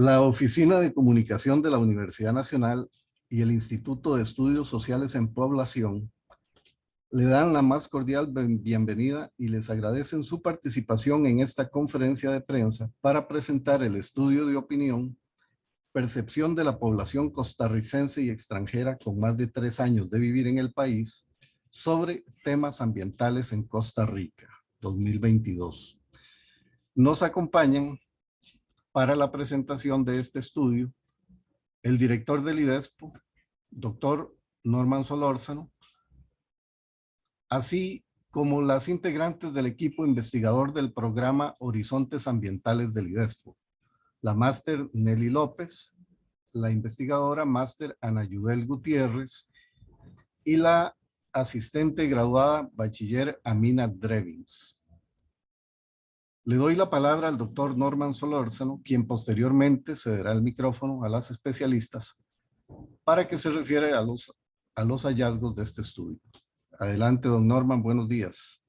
La Oficina de Comunicación de la Universidad Nacional y el Instituto de Estudios Sociales en Población le dan la más cordial bienvenida y les agradecen su participación en esta conferencia de prensa para presentar el estudio de opinión Percepción de la población costarricense y extranjera con más de 3 años de vivir en el país sobre temas ambientales en Costa Rica, 2022. Nos acompañan para la presentación de este estudio el director del IDESPO, doctor Norman Solórzano, así como las integrantes del equipo investigador del programa Horizontes Ambientales del IDESPO, la máster Nelly López, la investigadora máster Ana Yubel Gutiérrez y la asistente graduada bachiller Amina Drevins. Le doy la palabra al doctor Norman Solórzano, quien posteriormente cederá el micrófono a las especialistas para que se refiere a los hallazgos de este estudio. Adelante, don Norman, buenos días.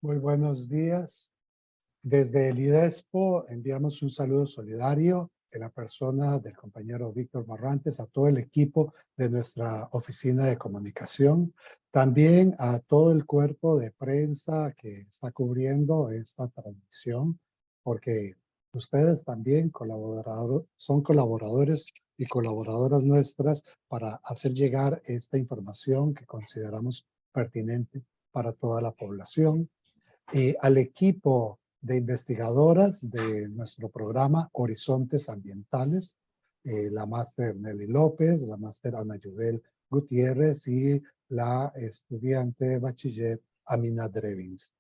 Muy buenos días. Desde el IDESPO enviamos un saludo solidario en la persona del compañero Víctor Barrantes, a todo el equipo de nuestra oficina de comunicación, también a todo el cuerpo de prensa que está cubriendo esta transmisión, porque ustedes también son colaboradores y colaboradoras nuestras para hacer llegar esta información que consideramos pertinente para toda la población. Al equipo de investigadoras de nuestro programa Horizontes Ambientales, la máster Nelly López, la máster Ana Yubel Gutiérrez y la estudiante bachiller Amina Drevins.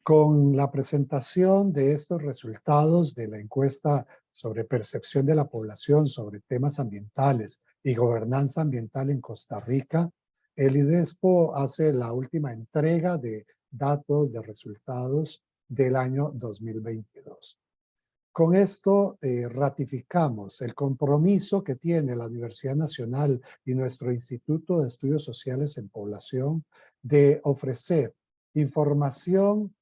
Con la presentación de estos resultados de la encuesta sobre percepción de la población sobre temas ambientales y gobernanza ambiental en Costa Rica, el IDESPO hace la última entrega de datos de resultados del año 2022. Con esto ratificamos el compromiso que tiene la Universidad Nacional y nuestro Instituto de Estudios Sociales en Población de ofrecer información,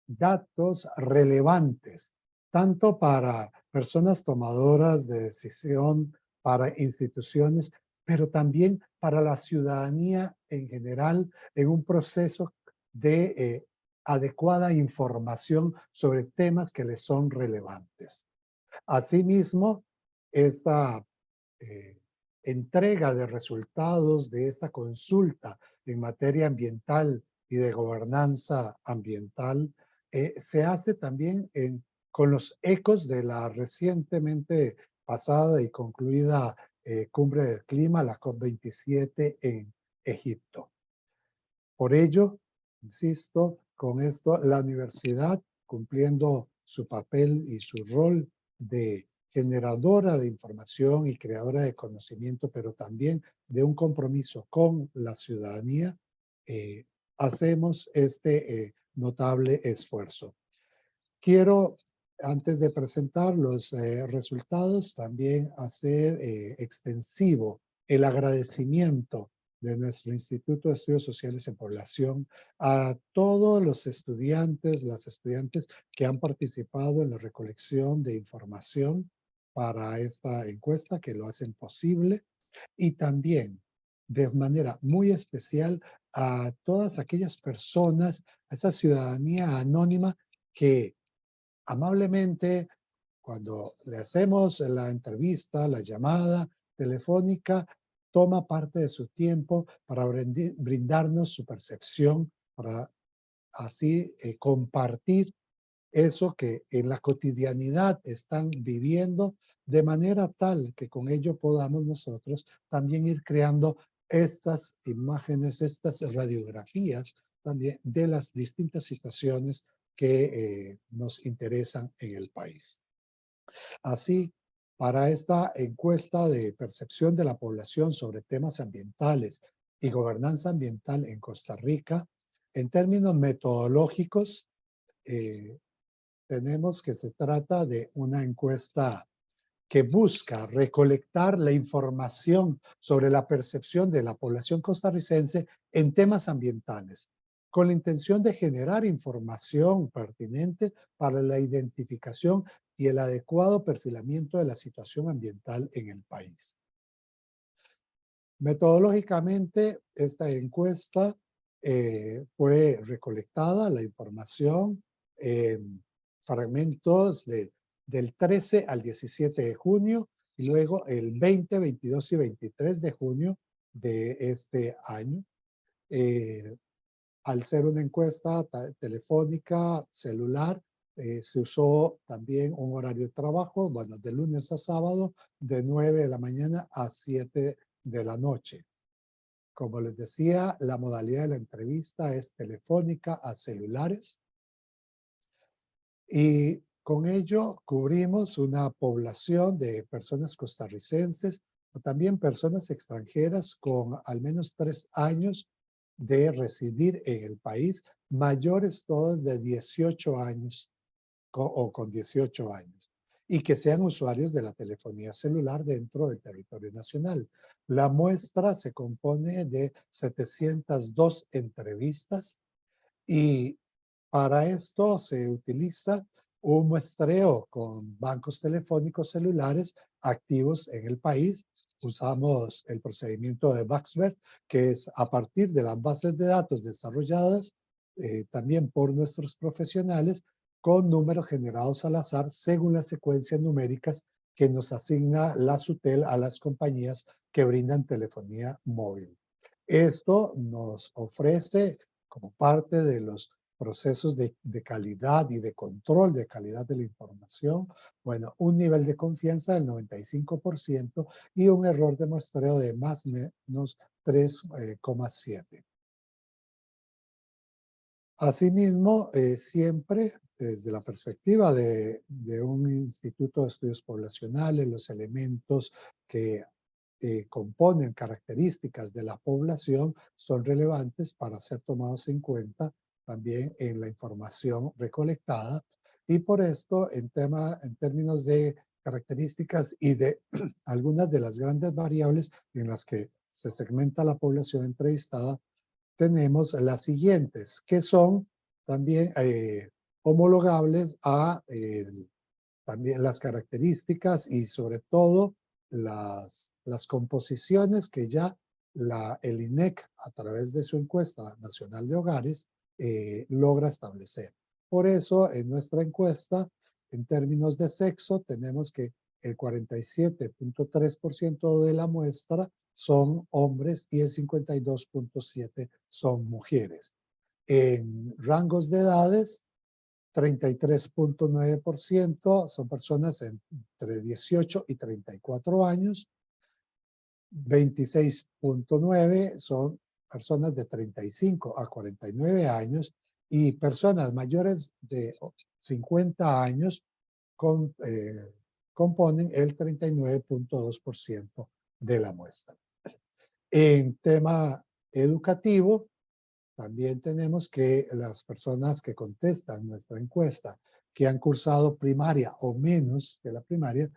datos relevantes, tanto para personas tomadoras de decisión, para instituciones, pero también para la ciudadanía en general en un proceso de adecuada información sobre temas que les son relevantes. Asimismo, esta entrega de resultados de esta consulta en materia ambiental y de gobernanza ambiental se hace también con los ecos de la recientemente pasada y concluida Cumbre del Clima, la COP27 en Egipto. Por ello, insisto, con esto la universidad, cumpliendo su papel y su rol de generadora de información y creadora de conocimiento, pero también de un compromiso con la ciudadanía, hacemos este notable esfuerzo. Quiero, antes de presentar los resultados, también hacer extensivo el agradecimiento de nuestro Instituto de Estudios Sociales en Población a todos los estudiantes, las estudiantes que han participado en la recolección de información para esta encuesta, que lo hacen posible, y también de manera muy especial a todas aquellas personas, a esa ciudadanía anónima que amablemente, cuando le hacemos la entrevista, la llamada telefónica, toma parte de su tiempo para brindarnos su percepción, para así compartir eso que en la cotidianidad están viviendo, de manera tal que con ello podamos nosotros también ir creando estas imágenes, estas radiografías también de las distintas situaciones que nos interesan en el país. Así, para esta encuesta de percepción de la población sobre temas ambientales y gobernanza ambiental en Costa Rica, en términos metodológicos, tenemos que se trata de una encuesta que busca recolectar la información sobre la percepción de la población costarricense en temas ambientales, con la intención de generar información pertinente para la identificación y el adecuado perfilamiento de la situación ambiental en el país. Metodológicamente, esta encuesta fue recolectada, la información, en fragmentos del 13 al 17 de junio y luego el 20, 22 y 23 de junio de este año. Al ser una encuesta telefónica, celular, se usó también un horario de trabajo, bueno, de lunes a sábado, de 9 de la mañana a 7 de la noche. Como les decía, la modalidad de la entrevista es telefónica a celulares y con ello cubrimos una población de personas costarricenses o también personas extranjeras con al menos 3 años de residir en el país, mayores todas de 18 años o con 18 años, y que sean usuarios de la telefonía celular dentro del territorio nacional. La muestra se compone de 702 entrevistas y para esto se utiliza un muestreo con bancos telefónicos celulares activos en el país. Usamos el procedimiento de Baxter, que es a partir de las bases de datos desarrolladas también por nuestros profesionales, con números generados al azar según las secuencias numéricas que nos asigna la SUTEL a las compañías que brindan telefonía móvil. Esto nos ofrece, como parte de los procesos de calidad y de control de calidad de la información, bueno, un nivel de confianza del 95% y un error de muestreo de más o menos 3,7. Asimismo, siempre desde la perspectiva de un instituto de estudios poblacionales, los elementos que componen características de la población son relevantes para ser tomados en cuenta también en la información recolectada. Y por esto, en términos de características y de algunas de las grandes variables en las que se segmenta la población entrevistada, tenemos las siguientes, que son también homologables a también las características y sobre todo las composiciones que ya el INEC a través de su encuesta nacional de hogares logra establecer. Por eso en nuestra encuesta, en términos de sexo, tenemos que el 47.3% de la muestra son hombres y el 52.7% son mujeres. En rangos de edades, 33.9% son personas entre 18 y 34 años, 26.9% son personas de 35 a 49 años y personas mayores de 50 años componen el 39.2% de la muestra. En tema educativo, también tenemos que las personas que contestan nuestra encuesta que han cursado primaria o menos que la primaria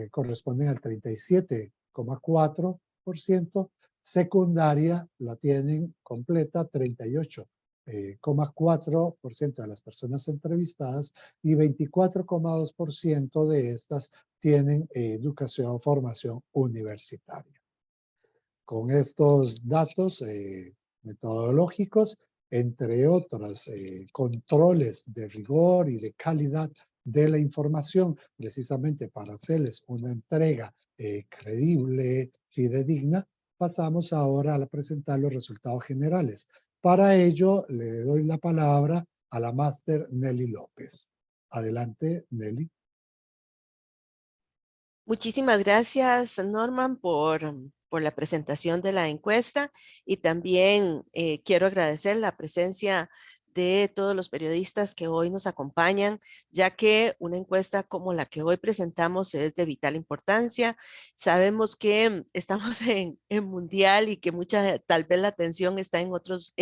corresponden al 37,4%, secundaria la tienen completa 38,4% de las personas entrevistadas y 24,2% de estas tienen educación o formación universitaria. Con estos datos metodológicos, entre otros controles de rigor y de calidad de la información, precisamente para hacerles una entrega creíble, fidedigna, pasamos ahora a presentar los resultados generales. Para ello, le doy la palabra a la máster Nelly López. Adelante, Nelly. Muchísimas gracias, Norman, por la presentación de la encuesta y también quiero agradecer la presencia de todos los periodistas que hoy nos acompañan, ya que una encuesta como la que hoy presentamos es de vital importancia. Sabemos que estamos en mundial y que tal vez la atención está en otros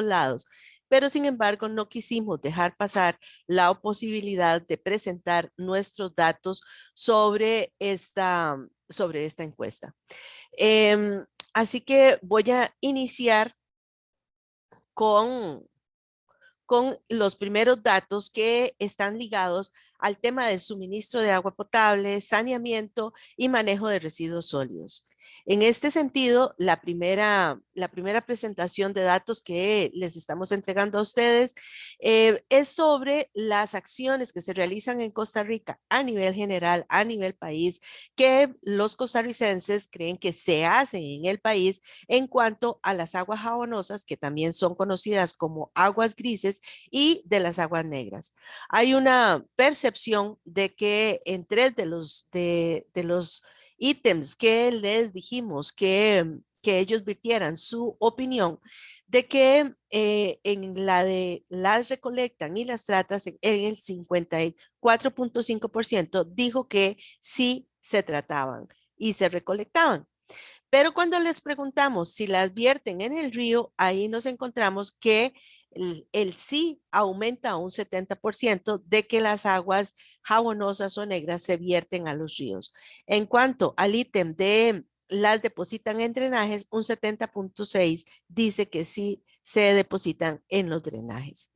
lados, pero sin embargo no quisimos dejar pasar la posibilidad de presentar nuestros datos sobre esta encuesta. Así que voy a iniciar con con los primeros datos que están ligados al tema del suministro de agua potable, saneamiento y manejo de residuos sólidos. En este sentido, la primera presentación de datos que les estamos entregando a ustedes es sobre las acciones que se realizan en Costa Rica a nivel general, a nivel país, que los costarricenses creen que se hacen en el país en cuanto a las aguas jabonosas, que también son conocidas como aguas grises, y de las aguas negras. Hay una percepción de que en tres de los ítems que les dijimos que ellos virtieran su opinión, de que en la de las recolectan y las tratas, en el 54.5% dijo que sí se trataban y se recolectaban. Pero cuando les preguntamos si las vierten en el río, ahí nos encontramos que el sí aumenta a un 70% de que las aguas jabonosas o negras se vierten a los ríos. En cuanto al ítem de las depositan en drenajes, un 70.6 dice que sí se depositan en los drenajes.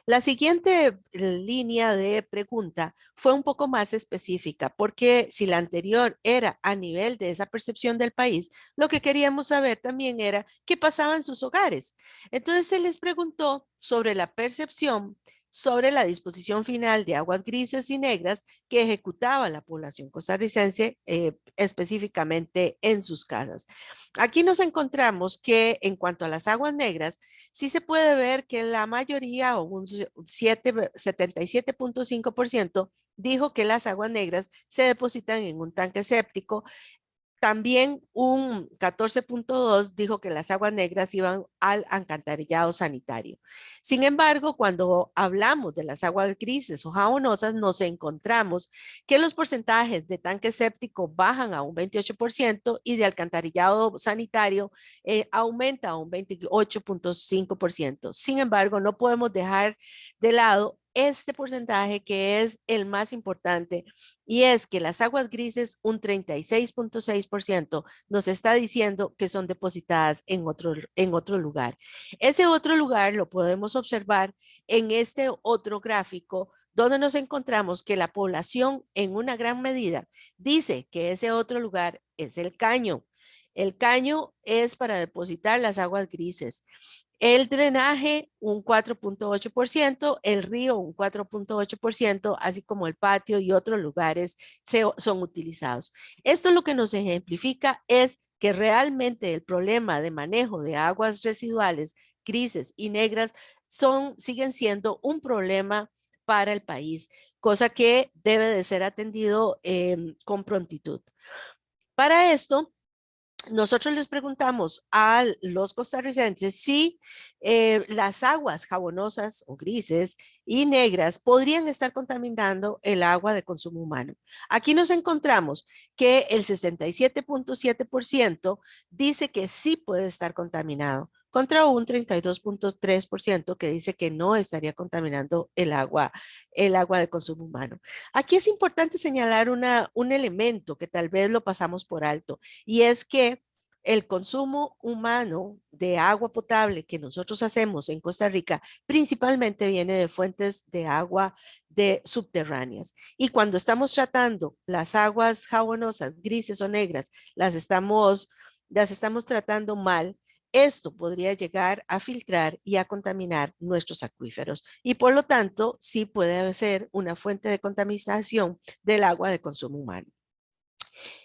La siguiente línea de pregunta fue un poco más específica, porque si la anterior era a nivel de esa percepción del país, lo que queríamos saber también era qué pasaba en sus hogares. Entonces se les preguntó sobre la percepción sobre la disposición final de aguas grises y negras que ejecutaba la población costarricense específicamente en sus casas. Aquí nos encontramos que en cuanto a las aguas negras, sí se puede ver que la mayoría, o un 77.5%, dijo que las aguas negras se depositan en un tanque séptico. También un 14.2 dijo que las aguas negras iban al alcantarillado sanitario. Sin embargo, cuando hablamos de las aguas grises o jabonosas, nos encontramos que los porcentajes de tanque séptico bajan a un 28% y de alcantarillado sanitario aumenta a un 28.5%. Sin embargo, no podemos dejar de lado este porcentaje que es el más importante, y es que las aguas grises, un 36.6%, nos está diciendo que son depositadas en otro lugar. Ese otro lugar lo podemos observar en este otro gráfico, donde nos encontramos que la población en una gran medida dice que ese otro lugar es el caño. El caño es para depositar las aguas grises. El drenaje, un 4.8%, el río, un 4.8%, así como el patio y otros lugares son utilizados. Esto lo que nos ejemplifica es que realmente el problema de manejo de aguas residuales grises y negras siguen siendo un problema para el país, cosa que debe de ser atendido con prontitud. Para esto, nosotros les preguntamos a los costarricenses si las aguas jabonosas o grises y negras podrían estar contaminando el agua de consumo humano. Aquí nos encontramos que el 67.7% dice que sí puede estar contaminado, contra un 32.3% que dice que no estaría contaminando el agua de consumo humano. Aquí es importante señalar un elemento que tal vez lo pasamos por alto, y es que el consumo humano de agua potable que nosotros hacemos en Costa Rica principalmente viene de fuentes de agua subterráneas. Y cuando estamos tratando las aguas jabonosas, grises o negras, las estamos tratando mal. Esto podría llegar a filtrar y a contaminar nuestros acuíferos, y por lo tanto sí puede ser una fuente de contaminación del agua de consumo humano.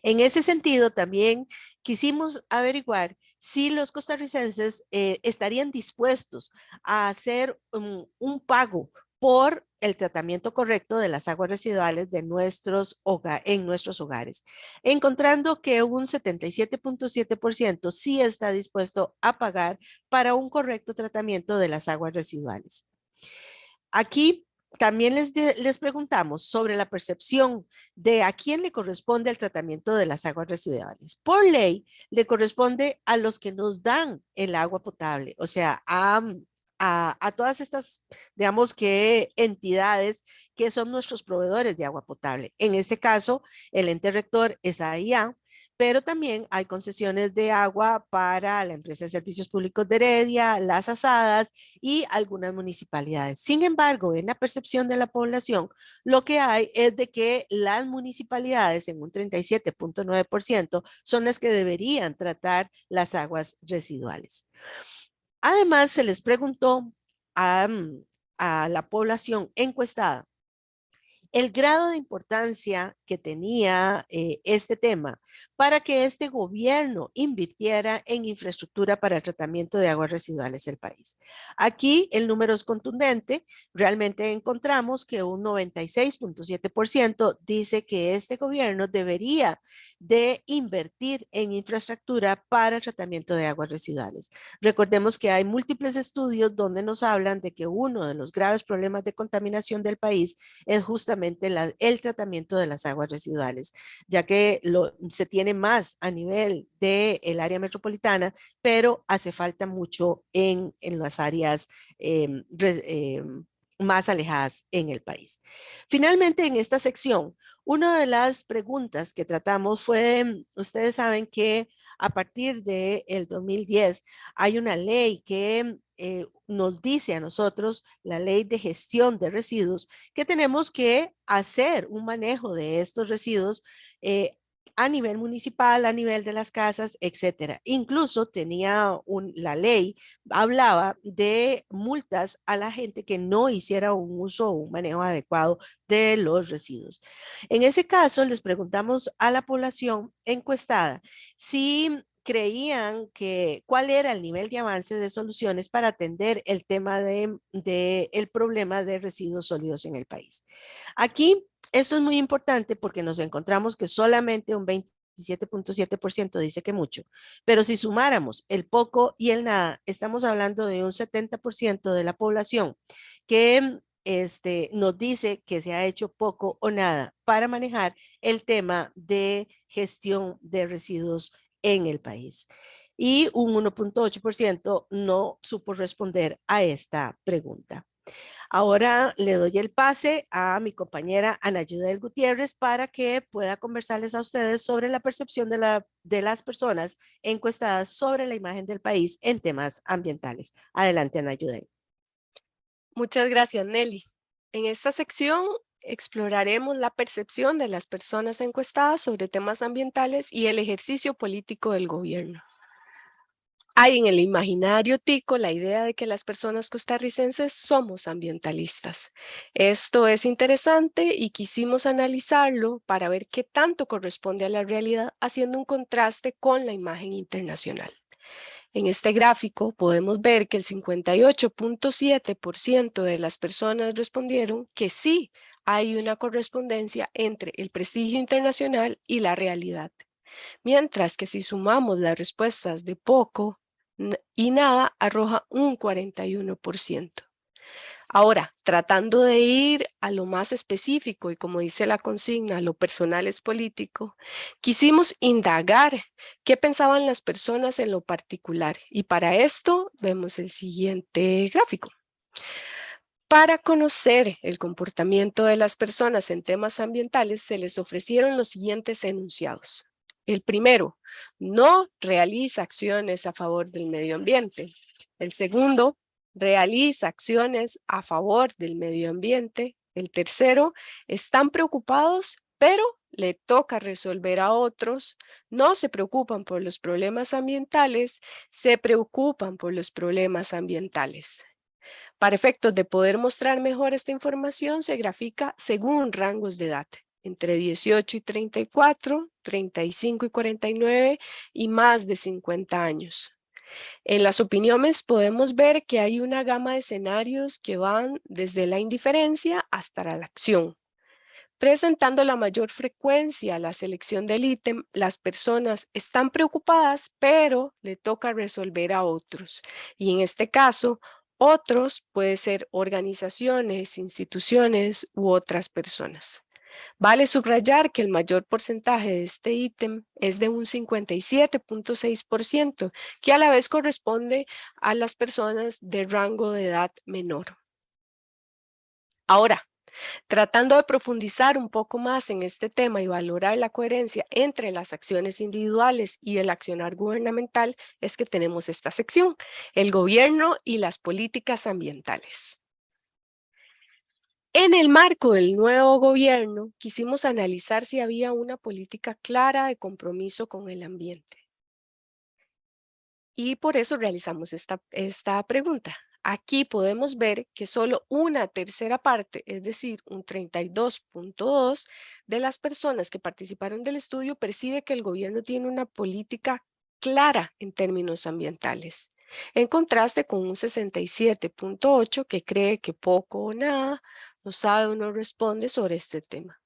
En ese sentido, también quisimos averiguar si los costarricenses estarían dispuestos a hacer un pago por el tratamiento correcto de las aguas residuales en nuestros hogares, encontrando que un 77.7% sí está dispuesto a pagar para un correcto tratamiento de las aguas residuales. Aquí también les preguntamos sobre la percepción de a quién le corresponde el tratamiento de las aguas residuales. Por ley, le corresponde a los que nos dan el agua potable, o sea, a a todas estas, digamos que entidades que son nuestros proveedores de agua potable. En este caso, el ente rector es AIA, pero también hay concesiones de agua para la empresa de servicios públicos de Heredia, las Asadas y algunas municipalidades. Sin embargo, en la percepción de la población, lo que hay es de que las municipalidades en un 37.9% son las que deberían tratar las aguas residuales. Además, se les preguntó a, a la población encuestada el grado de importancia que tenía este tema para que este gobierno invirtiera en infraestructura para el tratamiento de aguas residuales del país. Aquí el número es contundente. Realmente encontramos que un 96.7% dice que este gobierno debería de invertir en infraestructura para el tratamiento de aguas residuales. Recordemos que hay múltiples estudios donde nos hablan de que uno de los graves problemas de contaminación del país es justamente el tratamiento de las aguas residuales, ya que se tiene más a nivel del área metropolitana, pero hace falta mucho en las áreas más alejadas en el país. Finalmente, en esta sección, una de las preguntas que tratamos fue, ustedes saben que a partir del 2010 hay una ley que nos dice a nosotros, la ley de gestión de residuos, que tenemos que hacer un manejo de estos residuos a nivel municipal, a nivel de las casas, etcétera. Incluso tenía la ley, hablaba de multas a la gente que no hiciera un uso o un manejo adecuado de los residuos. En ese caso, les preguntamos a la población encuestada si creían que cuál era el nivel de avance de soluciones para atender el tema el problema de residuos sólidos en el país. Aquí esto es muy importante porque nos encontramos que solamente un 27.7% dice que mucho, pero si sumáramos el poco y el nada, estamos hablando de un 70% de la población que nos dice que se ha hecho poco o nada para manejar el tema de gestión de residuos en el país. Y un 1.8% no supo responder a esta pregunta. Ahora le doy el pase a mi compañera Ana Yudel Gutiérrez para que pueda conversarles a ustedes sobre la percepción de las personas encuestadas sobre la imagen del país en temas ambientales. Adelante, Ana Yudel. Muchas gracias, Nelly. En esta sección exploraremos la percepción de las personas encuestadas sobre temas ambientales y el ejercicio político del gobierno. Hay en el imaginario tico la idea de que las personas costarricenses somos ambientalistas. Esto es interesante y quisimos analizarlo para ver qué tanto corresponde a la realidad, haciendo un contraste con la imagen internacional. En este gráfico podemos ver que el 58.7% de las personas respondieron que sí hay una correspondencia entre el prestigio internacional y la realidad. Mientras que si sumamos las respuestas de poco y nada, arroja un 41%. Ahora, tratando de ir a lo más específico y como dice la consigna, lo personal es político, quisimos indagar qué pensaban las personas en lo particular y para esto vemos el siguiente gráfico. Para conocer el comportamiento de las personas en temas ambientales se les ofrecieron los siguientes enunciados. El primero, no realiza acciones a favor del medio ambiente. El segundo, realiza acciones a favor del medio ambiente. El tercero, están preocupados, pero le toca resolver a otros. No se preocupan por los problemas ambientales, se preocupan por los problemas ambientales. Para efectos de poder mostrar mejor esta información, se grafica según rangos de edad, entre 18 y 34, 35 y 49 y más de 50 años. En las opiniones podemos ver que hay una gama de escenarios que van desde la indiferencia hasta la acción. Presentando la mayor frecuencia a la selección del ítem, las personas están preocupadas, pero le toca resolver a otros. Y en este caso, otros pueden ser organizaciones, instituciones u otras personas. Vale subrayar que el mayor porcentaje de este ítem es de un 57.6%, que a la vez corresponde a las personas de rango de edad menor. Ahora, tratando de profundizar un poco más en este tema y valorar la coherencia entre las acciones individuales y el accionar gubernamental, es que tenemos esta sección, el gobierno y las políticas ambientales. En el marco del nuevo gobierno, quisimos analizar si había una política clara de compromiso con el ambiente. Y por eso realizamos esta pregunta. Aquí podemos ver que solo una tercera parte, es decir, un 32.2% de las personas que participaron del estudio percibe que el gobierno tiene una política clara en términos ambientales, en contraste con un 67.8% que cree que poco o nada, no sabe o no responde sobre este tema.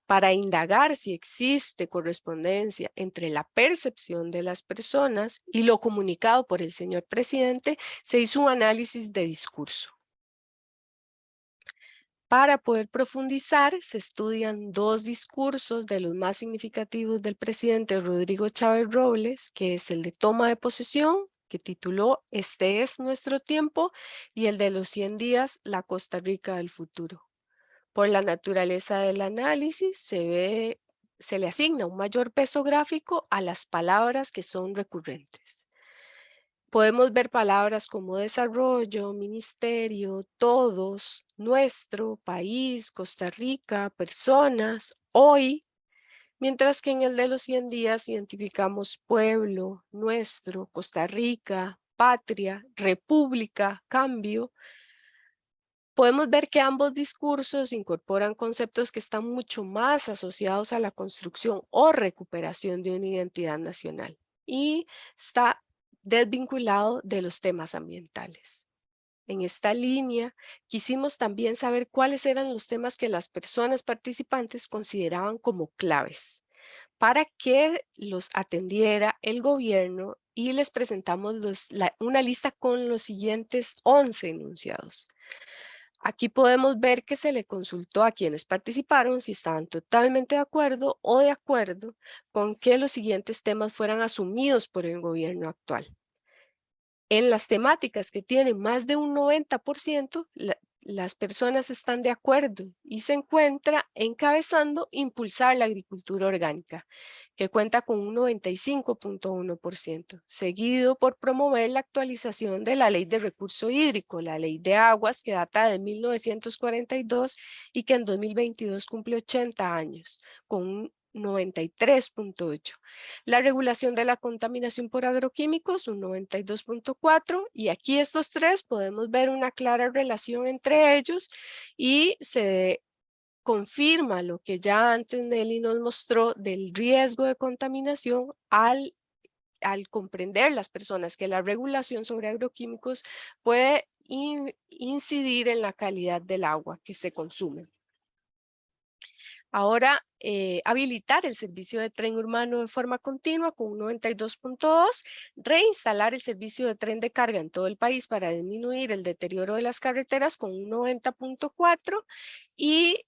Para indagar si existe correspondencia entre la percepción de las personas y lo comunicado por el señor presidente, se hizo un análisis de discurso. Para poder profundizar, se estudian dos discursos de los más significativos del presidente Rodrigo Chávez Robles, que es el de toma de posesión, que tituló "Este es nuestro tiempo", y el de los 100 días, la Costa Rica del futuro. Por la naturaleza del análisis, se le asigna un mayor peso gráfico a las palabras que son recurrentes. Podemos ver palabras como desarrollo, ministerio, todos, nuestro, país, Costa Rica, personas, hoy, mientras que en el de los 100 días identificamos pueblo, nuestro, Costa Rica, patria, república, cambio. Podemos ver que ambos discursos incorporan conceptos que están mucho más asociados a la construcción o recuperación de una identidad nacional y está desvinculado de los temas ambientales. En esta línea, quisimos también saber cuáles eran los temas que las personas participantes consideraban como claves para que los atendiera el gobierno y les presentamos una lista con los siguientes 11 enunciados. Aquí podemos ver que se le consultó a quienes participaron si estaban totalmente de acuerdo o de acuerdo con que los siguientes temas fueran asumidos por el gobierno actual. En las temáticas que tienen más de un 90%, las personas están de acuerdo y se encuentra encabezando impulsar la agricultura orgánica, que cuenta con un 95.1%, seguido por promover la actualización de la Ley de Recurso Hídrico, la Ley de Aguas, que data de 1942 y que en 2022 cumple 80 años, con un 93.8. La regulación de la contaminación por agroquímicos, un 92.4, y aquí estos tres podemos ver una clara relación entre ellos y se confirma lo que ya antes Nelly nos mostró del riesgo de contaminación al comprender las personas que la regulación sobre agroquímicos puede incidir en la calidad del agua que se consume. Ahora, habilitar el servicio de tren urbano de forma continua con un 92.2, reinstalar el servicio de tren de carga en todo el país para disminuir el deterioro de las carreteras con un 90.4 y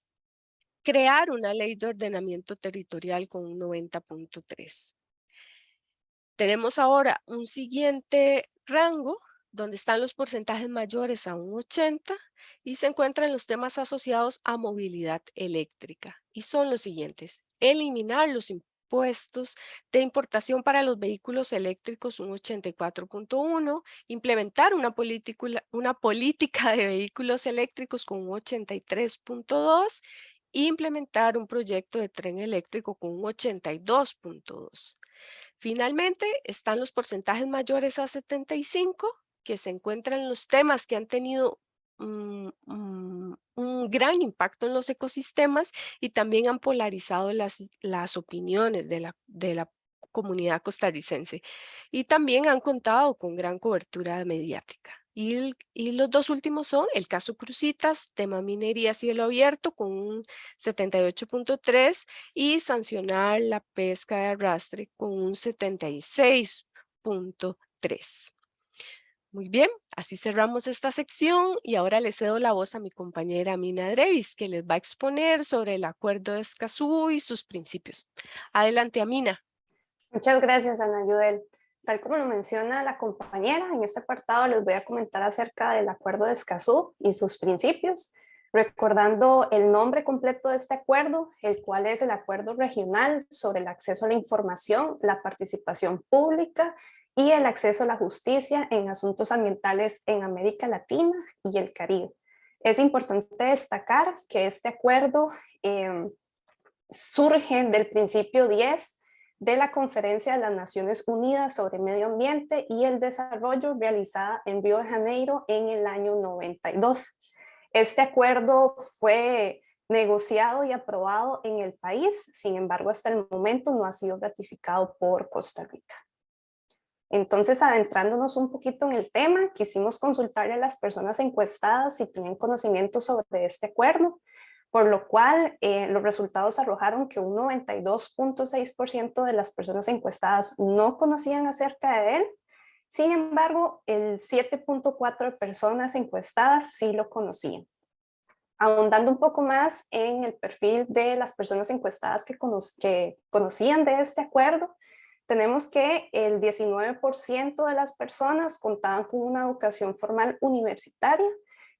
crear una ley de ordenamiento territorial con un 90.3. Tenemos ahora un siguiente rango donde están los porcentajes mayores a un 80 y se encuentran los temas asociados a movilidad eléctrica y son los siguientes: eliminar los impuestos de importación para los vehículos eléctricos, un 84.1, implementar una política de vehículos eléctricos con un 83.2, implementar un proyecto de tren eléctrico con un 82.2. Finalmente, están los porcentajes mayores a 75, que se encuentran en los temas que han tenido un gran impacto en los ecosistemas y también han polarizado las opiniones de la comunidad costarricense y también han contado con gran cobertura mediática. Y los dos últimos son el caso Cruzitas, tema minería a cielo abierto con un 78.3 y sancionar la pesca de arrastre con un 76.3. Muy bien, así cerramos esta sección y ahora le cedo la voz a mi compañera Amina Drevis, que les va a exponer sobre el Acuerdo de Escazú y sus principios. Adelante, Amina. Muchas gracias, Ana Yudel. Tal como lo menciona la compañera, en este apartado les voy a comentar acerca del Acuerdo de Escazú y sus principios, recordando el nombre completo de este acuerdo, el cual es el Acuerdo Regional sobre el Acceso a la Información, la Participación Pública y el Acceso a la Justicia en Asuntos Ambientales en América Latina y el Caribe. Es importante destacar que este acuerdo surge del principio 10 de la Conferencia de las Naciones Unidas sobre Medio Ambiente y el Desarrollo realizada en Río de Janeiro en el año 92. Este acuerdo fue negociado y aprobado en el país, sin embargo, hasta el momento no ha sido ratificado por Costa Rica. Entonces, adentrándonos un poquito en el tema, quisimos consultarle a las personas encuestadas si tenían conocimiento sobre este acuerdo, por lo cual los resultados arrojaron que un 92.6% de las personas encuestadas no conocían acerca de él. Sin embargo, el 7.4% de personas encuestadas sí lo conocían. Ahondando un poco más en el perfil de las personas encuestadas que conocían de este acuerdo, tenemos que el 19% de las personas contaban con una educación formal universitaria,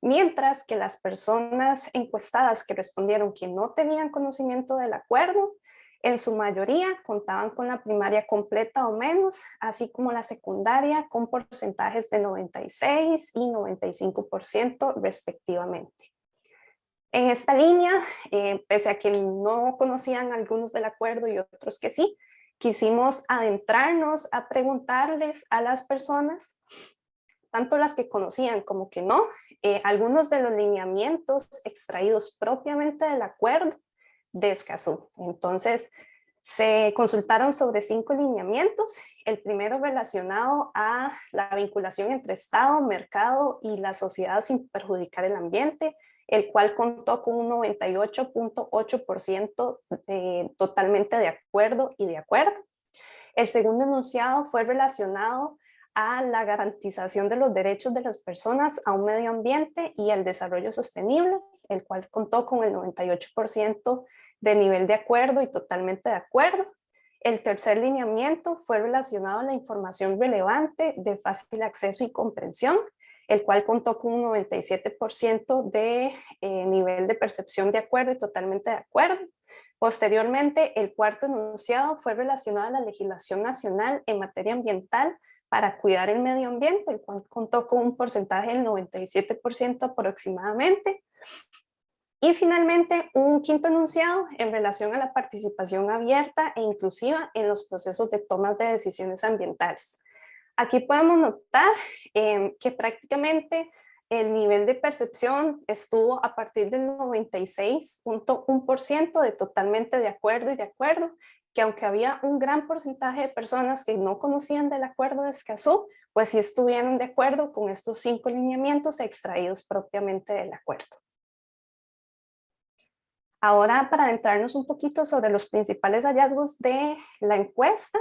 mientras que las personas encuestadas que respondieron que no tenían conocimiento del acuerdo, en su mayoría contaban con la primaria completa o menos, así como la secundaria con porcentajes de 96 y 95% respectivamente. En esta línea, pese a que no conocían algunos del acuerdo y otros que sí, quisimos adentrarnos a preguntarles a las personas, tanto las que conocían como que no, algunos de los lineamientos extraídos propiamente del acuerdo de Escazú. Entonces, se consultaron sobre 5 lineamientos, el primero relacionado a la vinculación entre Estado, mercado y la sociedad sin perjudicar el ambiente, el cual contó con un 98.8% totalmente de acuerdo y de acuerdo. El segundo enunciado fue relacionado a la garantización de los derechos de las personas a un medio ambiente y al desarrollo sostenible, el cual contó con el 98% de nivel de acuerdo y totalmente de acuerdo. El tercer lineamiento fue relacionado a la información relevante de fácil acceso y comprensión, el cual contó con un 97% de nivel de percepción de acuerdo y totalmente de acuerdo. Posteriormente, el cuarto enunciado fue relacionado a la legislación nacional en materia ambiental para cuidar el medio ambiente, el cual contó con un porcentaje del 97% aproximadamente. Y finalmente, un quinto enunciado en relación a la participación abierta e inclusiva en los procesos de toma de decisiones ambientales. Aquí podemos notar que prácticamente el nivel de percepción estuvo a partir del 96.1% de totalmente de acuerdo y de acuerdo, que aunque había un gran porcentaje de personas que no conocían del acuerdo de Escazú, pues sí estuvieron de acuerdo con estos 5 lineamientos extraídos propiamente del acuerdo. Ahora, para adentrarnos un poquito sobre los principales hallazgos de la encuesta,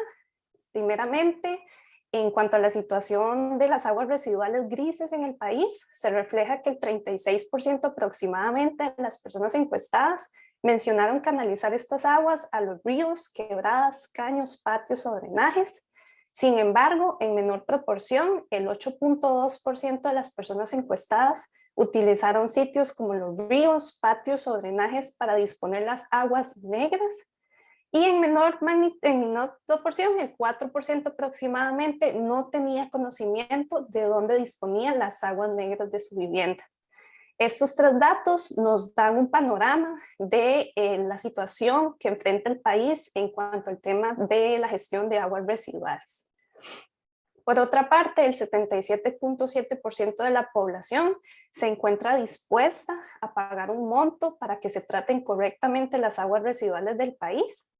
primeramente, en cuanto a la situación de las aguas residuales grises en el país, se refleja que el 36% aproximadamente de las personas encuestadas mencionaron canalizar estas aguas a los ríos, quebradas, caños, patios o drenajes. Sin embargo, en menor proporción, el 8.2% de las personas encuestadas utilizaron sitios como los ríos, patios o drenajes para disponer las aguas negras. Y en menor proporción, el 4% aproximadamente no tenía conocimiento de dónde disponían las aguas negras de su vivienda. Estos 3 datos nos dan un panorama de la situación que enfrenta el país en cuanto al tema de la gestión de aguas residuales. Por otra parte, el 77.7% de la población se encuentra dispuesta a pagar un monto para que se traten correctamente las aguas residuales del país.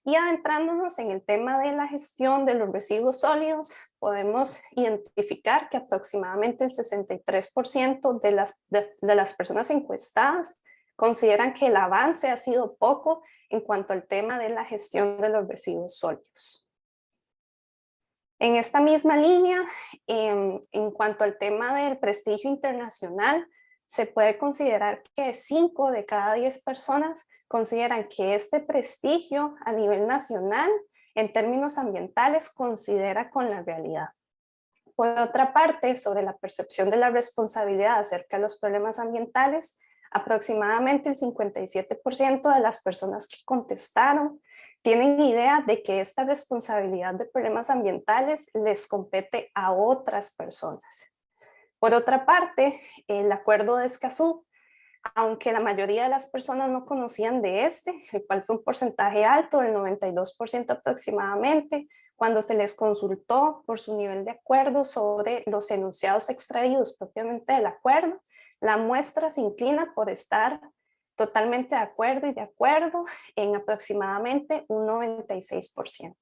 Y adentrándonos en el tema de la gestión de los residuos sólidos, podemos identificar que aproximadamente el 63% de las personas encuestadas consideran que el avance ha sido poco en cuanto al tema de la gestión de los residuos sólidos. En esta misma línea, en cuanto al tema del prestigio internacional, se puede considerar que 5 de cada 10 personas consideran que este prestigio a nivel nacional, en términos ambientales, considera con la realidad. Por otra parte, sobre la percepción de la responsabilidad acerca de los problemas ambientales, aproximadamente el 57% de las personas que contestaron tienen idea de que esta responsabilidad de problemas ambientales les compete a otras personas. Por otra parte, el Acuerdo de Escazú, aunque la mayoría de las personas no conocían de este, el cual fue un porcentaje alto, el 92% aproximadamente, cuando se les consultó por su nivel de acuerdo sobre los enunciados extraídos propiamente del acuerdo, la muestra se inclina por estar totalmente de acuerdo y de acuerdo en aproximadamente un 96%.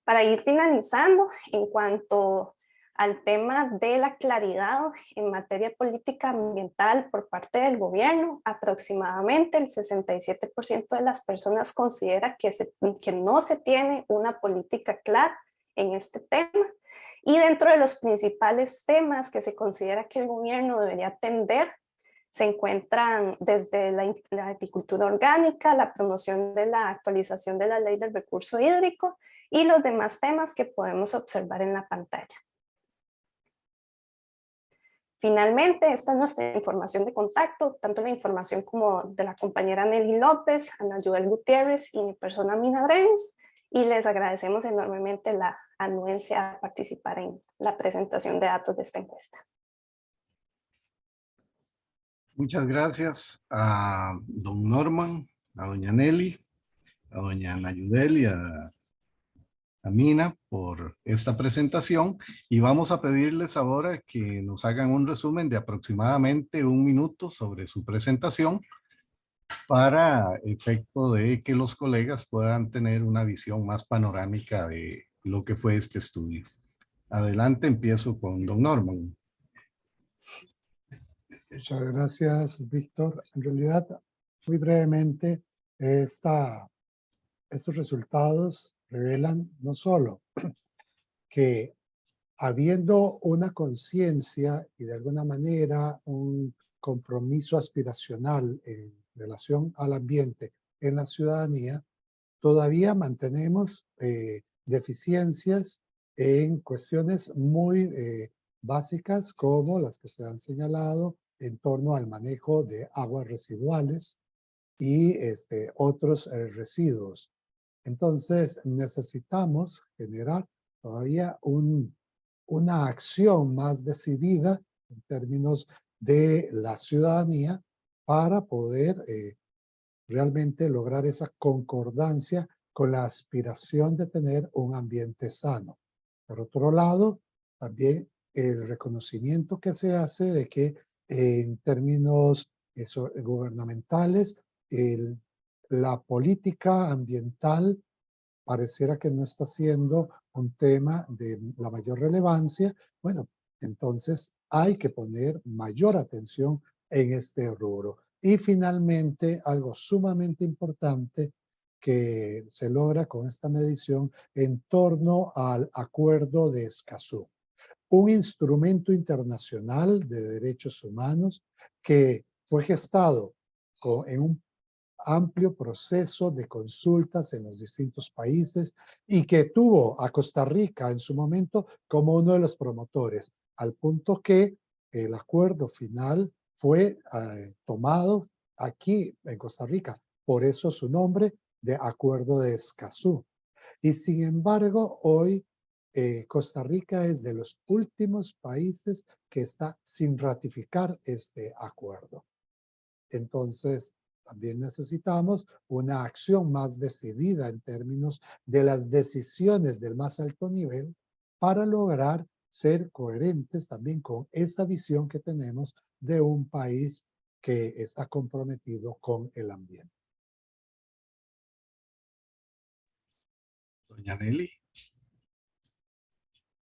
Para ir finalizando, en cuanto al tema de la claridad en materia política ambiental por parte del gobierno, aproximadamente el 67% de las personas considera que no se tiene una política clara en este tema. Y dentro de los principales temas que se considera que el gobierno debería atender, se encuentran desde la agricultura orgánica, la promoción de la actualización de la ley del recurso hídrico y los demás temas que podemos observar en la pantalla. Finalmente, esta es nuestra información de contacto, tanto la información como de la compañera Nelly López, Ana Joel Gutiérrez y mi persona Mina Brenes, y les agradecemos enormemente la anuencia a participar en la presentación de datos de esta encuesta. Muchas gracias a don Norman, a doña Nelly, a doña Nayudel y a Mina por esta presentación, y vamos a pedirles ahora que nos hagan un resumen de aproximadamente 1 minuto sobre su presentación para efecto de que los colegas puedan tener una visión más panorámica de lo que fue este estudio. Adelante, empiezo con don Norman. Muchas gracias, Víctor. En realidad, muy brevemente, estos resultados revelan no solo que habiendo una conciencia y de alguna manera un compromiso aspiracional en relación al ambiente en la ciudadanía, todavía mantenemos deficiencias en cuestiones muy básicas como las que se han señalado en torno al manejo de aguas residuales y otros residuos. Entonces necesitamos generar todavía una acción más decidida en términos de la ciudadanía para poder realmente lograr esa concordancia con la aspiración de tener un ambiente sano. Por otro lado, también el reconocimiento que se hace de que en términos gubernamentales, la política ambiental pareciera que no está siendo un tema de la mayor relevancia. Bueno, entonces hay que poner mayor atención en este rubro. Y finalmente, algo sumamente importante que se logra con esta medición en torno al Acuerdo de Escazú, un instrumento internacional de derechos humanos que fue gestado en un amplio proceso de consultas en los distintos países y que tuvo a Costa Rica en su momento como uno de los promotores, al punto que el acuerdo final fue tomado aquí en Costa Rica, por eso su nombre de Acuerdo de Escazú. Y sin embargo, hoy Costa Rica es de los últimos países que está sin ratificar este acuerdo. Entonces, también necesitamos una acción más decidida en términos de las decisiones del más alto nivel para lograr ser coherentes también con esa visión que tenemos de un país que está comprometido con el ambiente. Doña Nelly.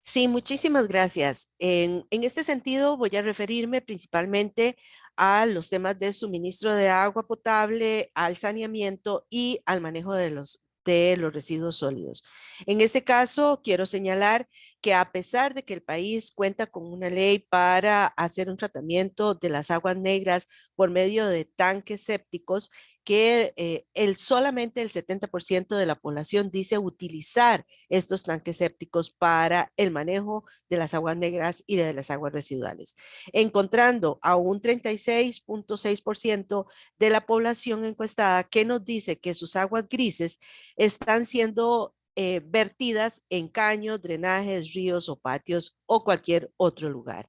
Sí, muchísimas gracias. En este sentido, voy a referirme principalmente a los temas de suministro de agua potable, al saneamiento y al manejo de los de los residuos sólidos. En este caso, quiero señalar que a pesar de que el país cuenta con una ley para hacer un tratamiento de las aguas negras por medio de tanques sépticos, que solamente el 70% de la población dice utilizar estos tanques sépticos para el manejo de las aguas negras y de las aguas residuales, encontrando a un 36.6% de la población encuestada que nos dice que sus aguas grises están siendo vertidas en caños, drenajes, ríos o patios o cualquier otro lugar.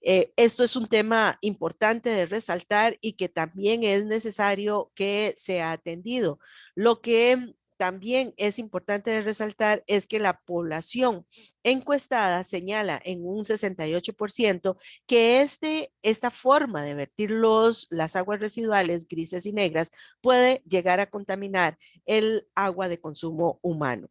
Esto es un tema importante de resaltar y que también es necesario que sea atendido. Lo que también es importante de resaltar es que la población encuestada señala en un 68% que esta forma de vertir las aguas residuales grises y negras puede llegar a contaminar el agua de consumo humano.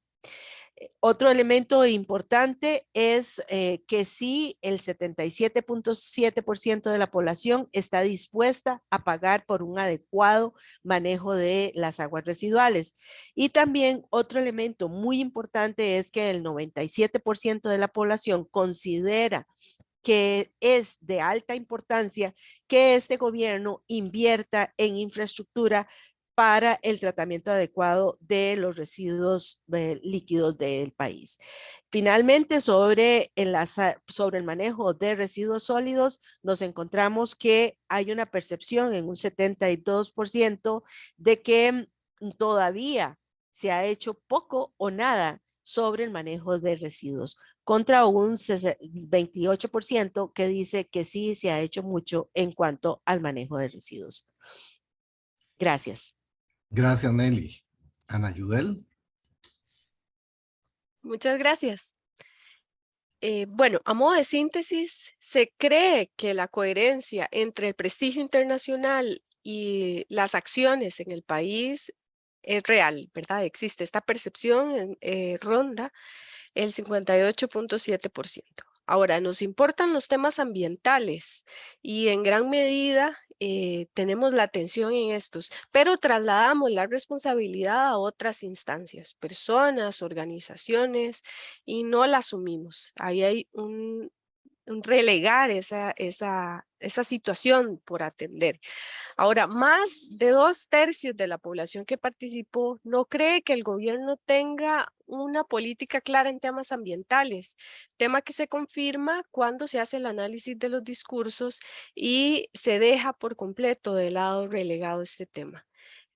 Otro elemento importante es que sí, el 77.7% de la población está dispuesta a pagar por un adecuado manejo de las aguas residuales. Y también otro elemento muy importante es que el 97% de la población considera que es de alta importancia que este gobierno invierta en infraestructura para el tratamiento adecuado de los residuos líquidos del país. Finalmente, sobre el manejo de residuos sólidos, nos encontramos que hay una percepción en un 72% de que todavía se ha hecho poco o nada sobre el manejo de residuos, contra un 28% que dice que sí se ha hecho mucho en cuanto al manejo de residuos. Gracias. Gracias, Nelly. Ana Yudel. Muchas gracias. Bueno, a modo de síntesis, se cree que la coherencia entre el prestigio internacional y las acciones en el país es real, ¿verdad? Existe esta percepción, ronda el 58.7%. Ahora, nos importan los temas ambientales y en gran medida tenemos la atención en estos, pero trasladamos la responsabilidad a otras instancias, personas, organizaciones, y no la asumimos. Ahí hay un relegar esa situación por atender. Ahora, más de 2/3 de la población que participó no cree que el gobierno tenga una política clara en temas ambientales, tema que se confirma cuando se hace el análisis de los discursos y se deja por completo de lado relegado este tema.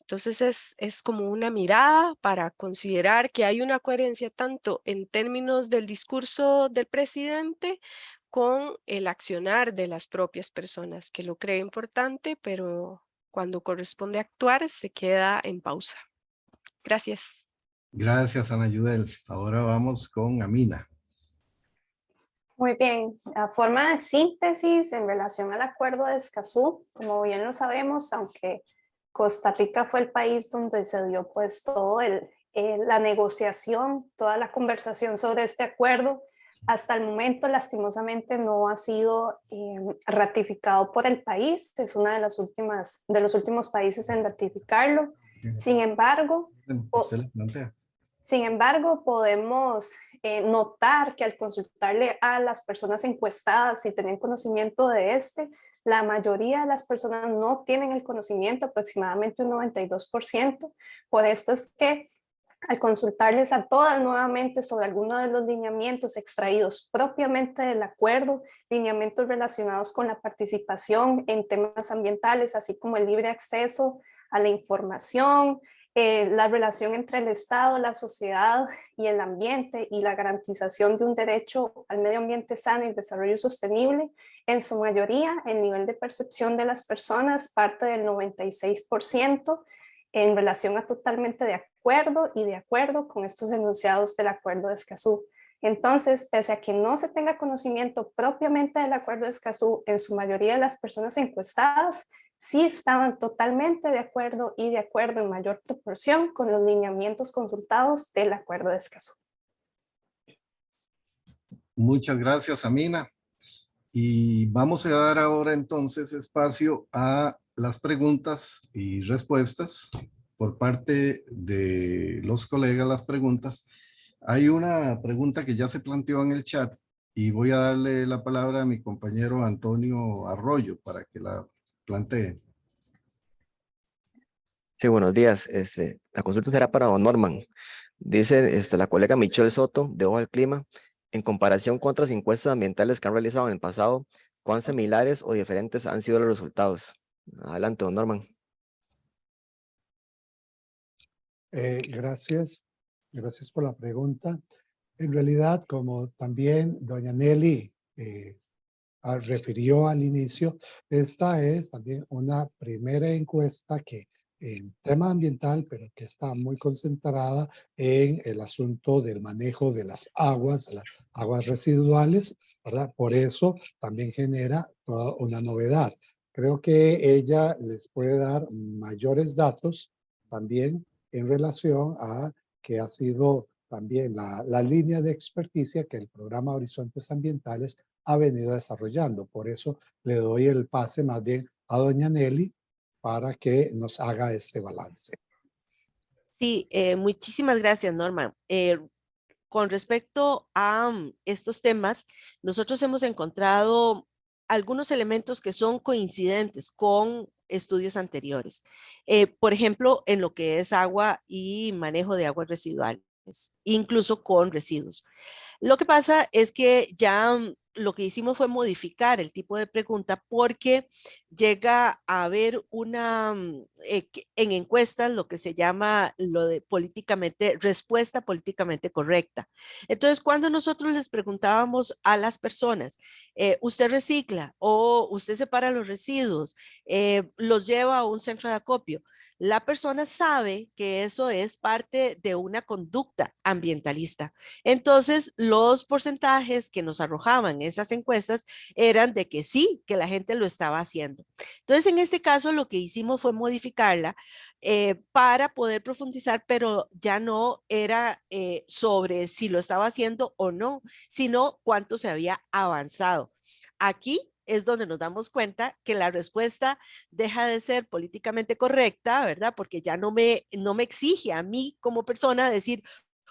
Entonces es como una mirada para considerar que hay una coherencia tanto en términos del discurso del presidente con el accionar de las propias personas, que lo cree importante, pero cuando corresponde actuar se queda en pausa. Gracias. Gracias, Ana Yudel. Ahora vamos con Amina. Muy bien, a forma de síntesis en relación al acuerdo de Escazú, como bien lo sabemos, aunque Costa Rica fue el país donde se dio pues todo la negociación, toda la conversación sobre este acuerdo, hasta el momento lastimosamente no ha sido ratificado por el país, es una de los últimos países en ratificarlo. Sin embargo, podemos notar que al consultarle a las personas encuestadas si tienen conocimiento de la mayoría de las personas no tienen el conocimiento, aproximadamente un 92%. Por esto es que al consultarles a todas nuevamente sobre algunos de los lineamientos extraídos propiamente del acuerdo, lineamientos relacionados con la participación en temas ambientales, así como el libre acceso a la información, la relación entre el Estado, la sociedad y el ambiente y la garantización de un derecho al medio ambiente sano y desarrollo sostenible, en su mayoría el nivel de percepción de las personas parte del 96% en relación a totalmente de acuerdo con estos enunciados del acuerdo de Escazú. Entonces, pese a que no se tenga conocimiento propiamente del acuerdo de Escazú, en su mayoría de las personas encuestadas sí estaban totalmente de acuerdo y de acuerdo en mayor proporción con los lineamientos consultados del acuerdo de Escazú. Muchas gracias, Amina. Y vamos a dar ahora entonces espacio a las preguntas y respuestas. por parte de los colegas las preguntas. Hay una pregunta que ya se planteó en el chat y voy a darle la palabra a mi compañero Antonio Arroyo para que la plantee. Sí, buenos días. La consulta será para don Norman. Dice la colega Michelle Soto, de Ojo al Clima, en comparación con otras encuestas ambientales que han realizado en el pasado, ¿cuán similares o diferentes han sido los resultados? Adelante, don Norman. Gracias. Gracias por la pregunta. En realidad, como también doña Nelly refirió al inicio, esta es también una primera encuesta que en tema ambiental, pero que está muy concentrada en el asunto del manejo de las aguas residuales, ¿verdad? Por eso también genera toda una novedad. Creo que ella les puede dar mayores datos también en relación a que ha sido también la línea de experticia que el programa Horizontes Ambientales ha venido desarrollando. Por eso le doy el pase más bien a doña Nelly para que nos haga este balance. Sí, muchísimas gracias, Norma. Con respecto a estos temas, nosotros hemos encontrado algunos elementos que son coincidentes con estudios anteriores. Por ejemplo, en lo que es agua y manejo de aguas residuales, incluso con residuos. Lo que pasa es que ya lo que hicimos fue modificar el tipo de pregunta porque llega a haber en encuestas lo que se llama lo de respuesta políticamente correcta. Entonces, cuando nosotros les preguntábamos a las personas, ¿usted recicla o usted separa los residuos, los lleva a un centro de acopio? La persona sabe que eso es parte de una conducta ambientalista. Entonces, los porcentajes que nos arrojaban esas encuestas eran de que sí, que la gente lo estaba haciendo. Entonces, en este caso, lo que hicimos fue modificarla para poder profundizar, pero ya no era sobre si lo estaba haciendo o no, sino cuánto se había avanzado. Aquí es donde nos damos cuenta que la respuesta deja de ser políticamente correcta, ¿verdad? Porque ya no me exige a mí como persona decir,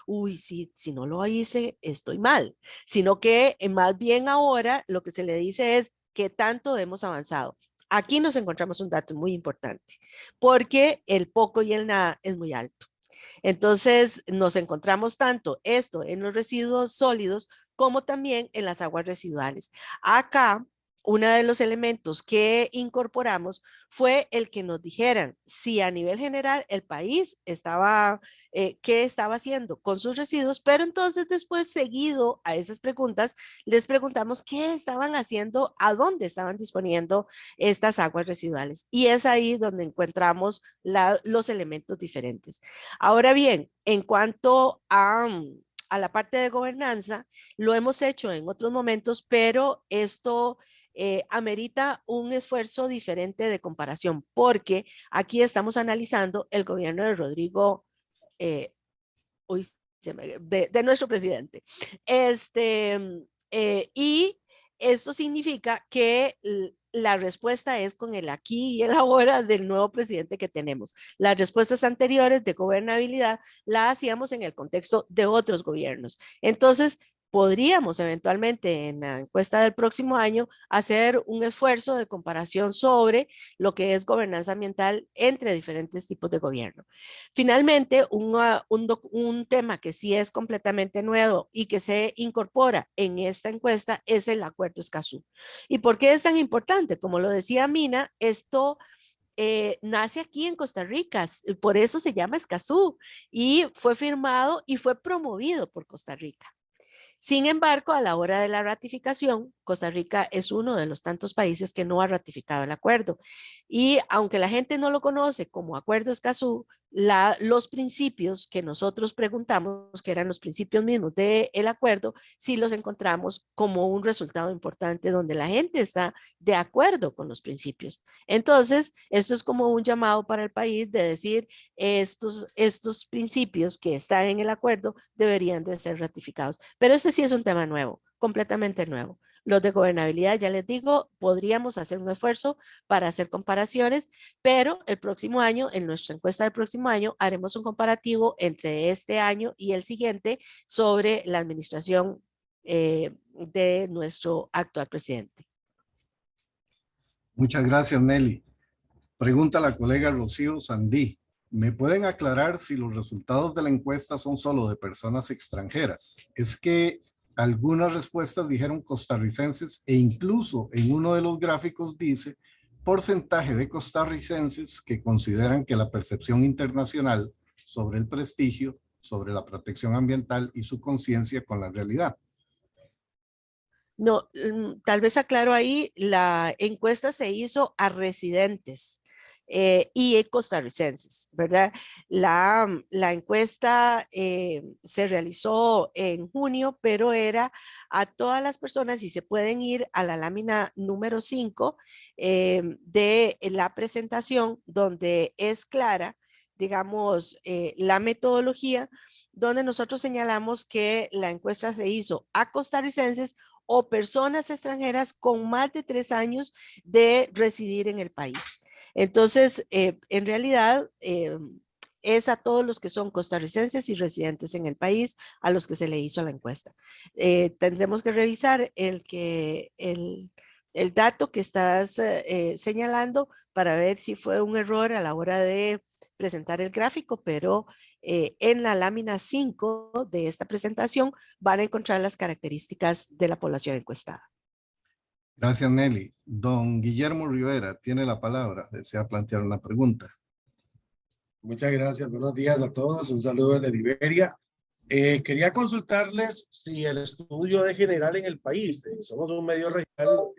uy, sí, si no lo hice, estoy mal, sino que más bien ahora lo que se le dice es qué tanto hemos avanzado. Aquí nos encontramos un dato muy importante, porque el poco y el nada es muy alto. Entonces, nos encontramos tanto esto en los residuos sólidos como también en las aguas residuales. Acá, uno de los elementos que incorporamos fue el que nos dijeran si a nivel general el país estaba, qué estaba haciendo con sus residuos, pero entonces después, seguido a esas preguntas, les preguntamos qué estaban haciendo, a dónde estaban disponiendo estas aguas residuales. Y es ahí donde encontramos los elementos diferentes. Ahora bien, en cuanto a la parte de gobernanza, lo hemos hecho en otros momentos, pero esto amerita un esfuerzo diferente de comparación, porque aquí estamos analizando el gobierno de Rodrigo, uy, de nuestro presidente. Y esto significa que la respuesta es con el aquí y el ahora del nuevo presidente que tenemos. Las respuestas anteriores de gobernabilidad las hacíamos en el contexto de otros gobiernos. Entonces, podríamos eventualmente en la encuesta del próximo año hacer un esfuerzo de comparación sobre lo que es gobernanza ambiental entre diferentes tipos de gobierno. Finalmente, un tema que sí es completamente nuevo y que se incorpora en esta encuesta es el Acuerdo Escazú. ¿Y por qué es tan importante? Como lo decía Mina, esto nace aquí en Costa Rica, por eso se llama Escazú y fue firmado y fue promovido por Costa Rica. Sin embargo, a la hora de la ratificación, Costa Rica es uno de los tantos países que no ha ratificado el acuerdo. Y aunque la gente no lo conoce como Acuerdo Escazú, los principios que nosotros preguntamos, que eran los principios mismos del acuerdo, sí los encontramos como un resultado importante donde la gente está de acuerdo con los principios. Entonces, esto es como un llamado para el país de decir, estos principios que están en el acuerdo deberían de ser ratificados. Pero este sí es un tema nuevo, completamente nuevo. Los de gobernabilidad, ya les digo, podríamos hacer un esfuerzo para hacer comparaciones, pero el próximo año, en nuestra encuesta del próximo año, haremos un comparativo entre este año y el siguiente sobre la administración de nuestro actual presidente. Muchas gracias, Nelly. Pregunta la colega Rocío Sandí. ¿Me pueden aclarar si los resultados de la encuesta son solo de personas extranjeras? Es que algunas respuestas dijeron costarricenses e incluso en uno de los gráficos dice porcentaje de costarricenses que consideran que la percepción internacional sobre el prestigio, sobre la protección ambiental y su conciencia con la realidad. No, tal vez aclaro ahí, la encuesta se hizo a residentes y costarricenses, ¿verdad? La encuesta se realizó en junio, pero era a todas las personas y se pueden ir a la lámina número 5 de la presentación donde es clara, digamos, la metodología, donde nosotros señalamos que la encuesta se hizo a costarricenses o personas extranjeras con más de 3 años de residir en el país. Entonces, en realidad, es a todos los que son costarricenses y residentes en el país a los que se le hizo la encuesta. Tendremos que revisar el dato que estás señalando para ver si fue un error a la hora de presentar el gráfico, pero en la lámina 5 de esta presentación van a encontrar las características de la población encuestada. Gracias, Nelly. Don Guillermo Rivera tiene la palabra. Desea plantear una pregunta. Muchas gracias. Buenos días a todos. Un saludo desde Liberia. Quería consultarles si el estudio de general en el país, somos un medio regional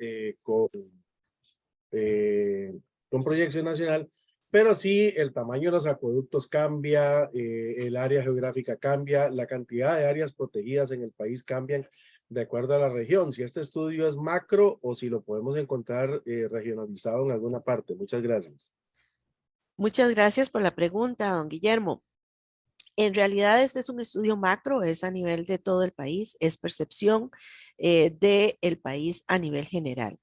con proyección nacional, pero sí el tamaño de los acueductos cambia, el área geográfica cambia, la cantidad de áreas protegidas en el país cambian de acuerdo a la región. Si este estudio es macro o si lo podemos encontrar regionalizado en alguna parte. Muchas gracias. Muchas gracias por la pregunta, don Guillermo. En realidad este es un estudio macro, es a nivel de todo el país, es percepción del país a nivel general.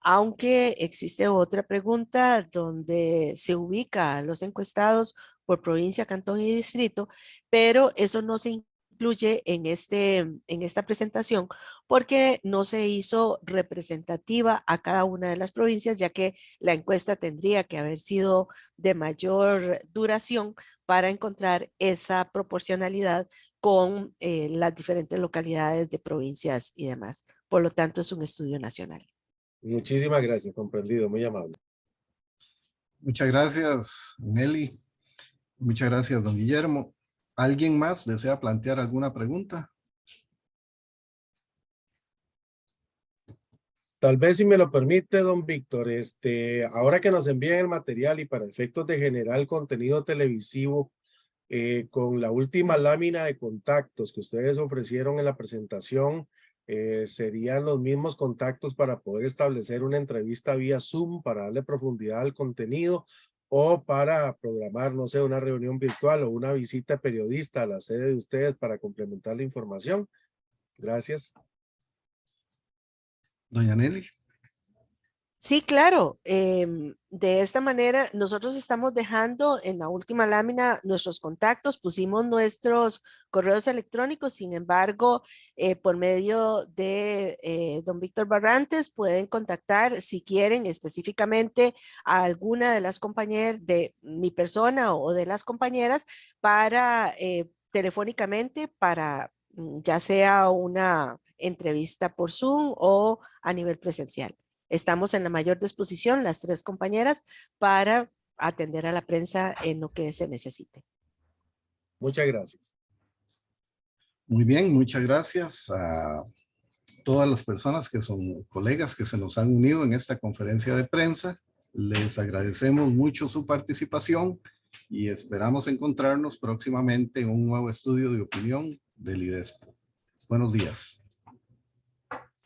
Aunque existe otra pregunta donde se ubica a los encuestados por provincia, cantón y distrito, pero eso no se incluye en esta presentación porque no se hizo representativa a cada una de las provincias, ya que la encuesta tendría que haber sido de mayor duración para encontrar esa proporcionalidad con las diferentes localidades de provincias y demás. Por lo tanto, es un estudio nacional. Muchísimas gracias, comprendido, muy amable. Muchas gracias, Nelly. Muchas gracias, don Guillermo. ¿Alguien más desea plantear alguna pregunta? Tal vez si me lo permite, don Víctor, ahora que nos envían el material y para efectos de generar contenido televisivo, con la última lámina de contactos que ustedes ofrecieron en la presentación, serían los mismos contactos para poder establecer una entrevista vía Zoom para darle profundidad al contenido o para programar, no sé, una reunión virtual o una visita periodista a la sede de ustedes para complementar la información. Gracias. Doña Nelly. Sí, claro. De esta manera, nosotros estamos dejando en la última lámina nuestros contactos, pusimos nuestros correos electrónicos, sin embargo, por medio de don Víctor Barrantes, pueden contactar si quieren específicamente a alguna de las compañeras de mi persona o de las compañeras para telefónicamente para ya sea una entrevista por Zoom o a nivel presencial. Estamos en la mayor disposición, las 3 compañeras, para atender a la prensa en lo que se necesite. Muchas gracias. Muy bien, muchas gracias a todas las personas que son colegas que se nos han unido en esta conferencia de prensa. Les agradecemos mucho su participación y esperamos encontrarnos próximamente en un nuevo estudio de opinión del IDESPO. Buenos días.